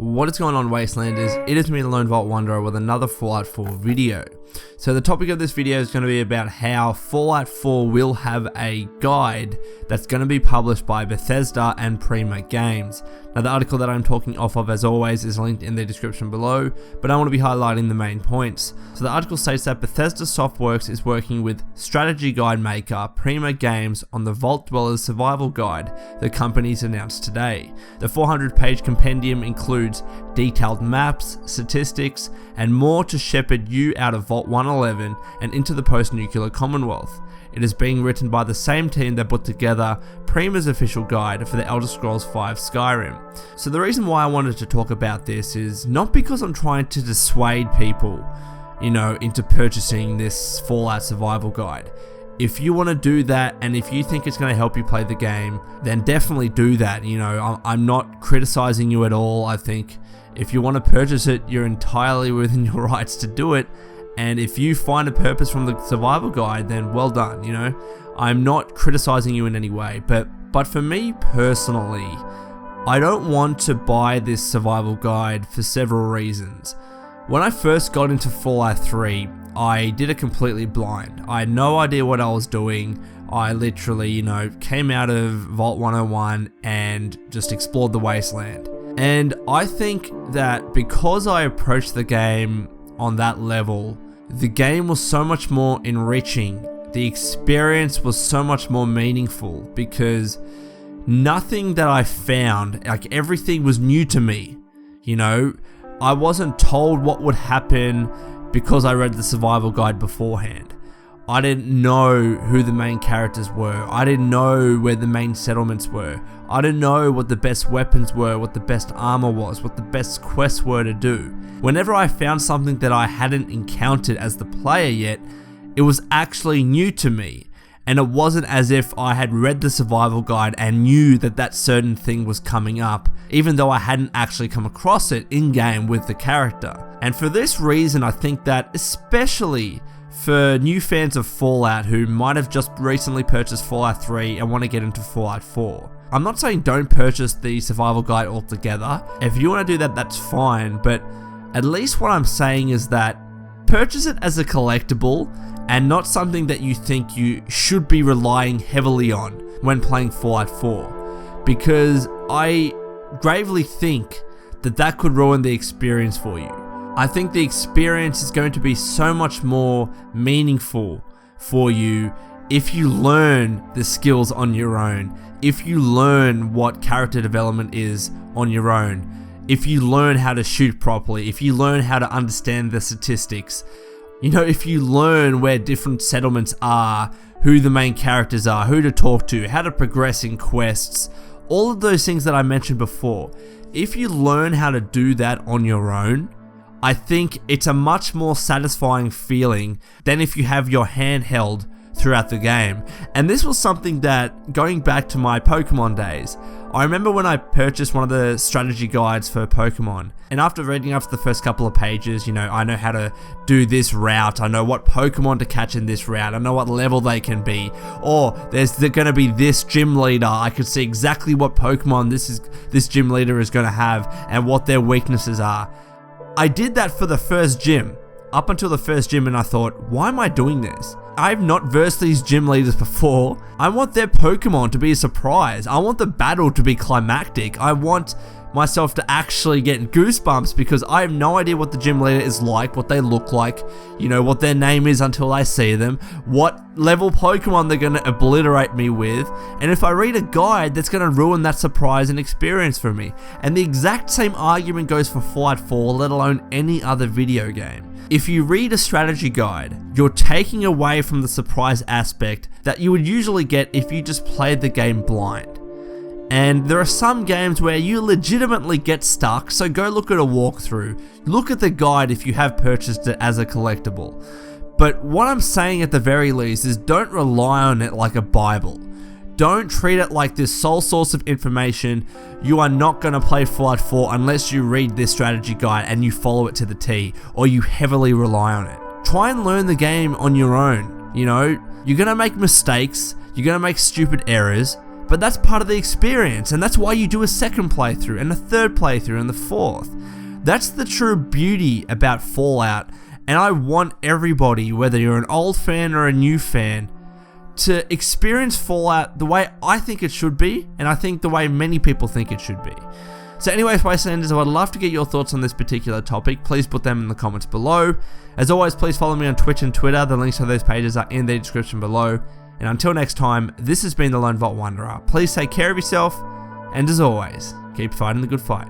What is going on, Wastelanders? It is me, the Lone Vault Wanderer, with another Fallout 4 video. So the topic of this video is going to be about how Fallout 4 will have a guide that's going to be published by Bethesda and Prima Games. Now the article that I'm talking off of, as always, is linked in the description below, but I want to be highlighting the main points. So the article states that Bethesda Softworks is working with strategy guide maker Prima Games on the Vault Dwellers Survival Guide the company's announced today. The 400-page compendium includes detailed maps, statistics, and more to shepherd you out of Vault 111 and into the post-nuclear Commonwealth. It is being written by the same team that put together Prima's official guide for the Elder Scrolls V Skyrim. So the reason why I wanted to talk about this is not because I'm trying to dissuade people, into purchasing this Fallout survival guide. If you want to do that, and if you think it's going to help you play the game, then definitely do that. I'm not criticizing you at all. I think if you want to purchase it, you're entirely within your rights to do it. And if you find a purpose from the survival guide, then well done, I'm not criticizing you in any way, but for me personally, I don't want to buy this survival guide for several reasons. When I first got into Fallout 3, I did it completely blind. I had no idea what I was doing. I literally, came out of Vault 101 and just explored the wasteland. And I think that because I approached the game on that level, the game was so much more enriching. The experience was so much more meaningful because nothing that I found, everything was new to me. I wasn't told what would happen because I read the survival guide beforehand. I didn't know who the main characters were. I didn't know where the main settlements were. I didn't know what the best weapons were, what the best armor was, what the best quests were to do. Whenever I found something that I hadn't encountered as the player yet, it was actually new to me. And it wasn't as if I had read the survival guide and knew that that certain thing was coming up, even though I hadn't actually come across it in-game with the character. And for this reason, I think that especially for new fans of Fallout who might have just recently purchased Fallout 3 and want to get into Fallout 4. I'm not saying don't purchase the survival guide altogether. If you want to do that, that's fine, but at least what I'm saying is that purchase it as a collectible and not something that you think you should be relying heavily on when playing Fallout 4. Because I gravely think that that could ruin the experience for you. I think the experience is going to be so much more meaningful for you if you learn the skills on your own, if you learn what character development is on your own, if you learn how to shoot properly, if you learn how to understand the statistics, if you learn where different settlements are, who the main characters are, who to talk to, how to progress in quests, all of those things that I mentioned before. If you learn how to do that on your own, I think it's a much more satisfying feeling than if you have your hand held throughout the game. And this was something that, going back to my Pokemon days, I remember when I purchased one of the strategy guides for Pokemon, and after reading after the first couple of pages, I know how to do this route, I know what Pokemon to catch in this route, I know what level they can be, or there's going to be this gym leader, I can see exactly what Pokemon this gym leader is going to have and what their weaknesses are. I did that for the first gym, up until the first gym, and I thought, why am I doing this? I've not versed these gym leaders before. I want their Pokemon to be a surprise. I want the battle to be climactic. I want myself to actually get goosebumps because I have no idea what the gym leader is like, what they look like, what their name is until I see them, what level Pokemon they're going to obliterate me with, and if I read a guide, that's going to ruin that surprise and experience for me. And the exact same argument goes for Fallout 4, let alone any other video game. If you read a strategy guide, you're taking away from the surprise aspect that you would usually get if you just played the game blind. And there are some games where you legitimately get stuck, so go look at a walkthrough. Look at the guide if you have purchased it as a collectible. But what I'm saying at the very least is don't rely on it like a Bible. Don't treat it like this sole source of information. You are not going to play Fallout 4 unless you read this strategy guide and you follow it to the T, or you heavily rely on it. Try and learn the game on your own. You're going to make mistakes, you're going to make stupid errors, But that's part of the experience, and that's why you do a second playthrough, and a third playthrough, and the fourth. That's the true beauty about Fallout, and I want everybody, whether you're an old fan or a new fan, to experience Fallout the way I think it should be, and I think the way many people think it should be. So anyways, Wastelanders, I would love to get your thoughts on this particular topic. Please put them in the comments below. As always, please follow me on Twitch and Twitter. The links to those pages are in the description below. And until next time, this has been the Lone Vault Wanderer. Please take care of yourself, and as always, keep fighting the good fight.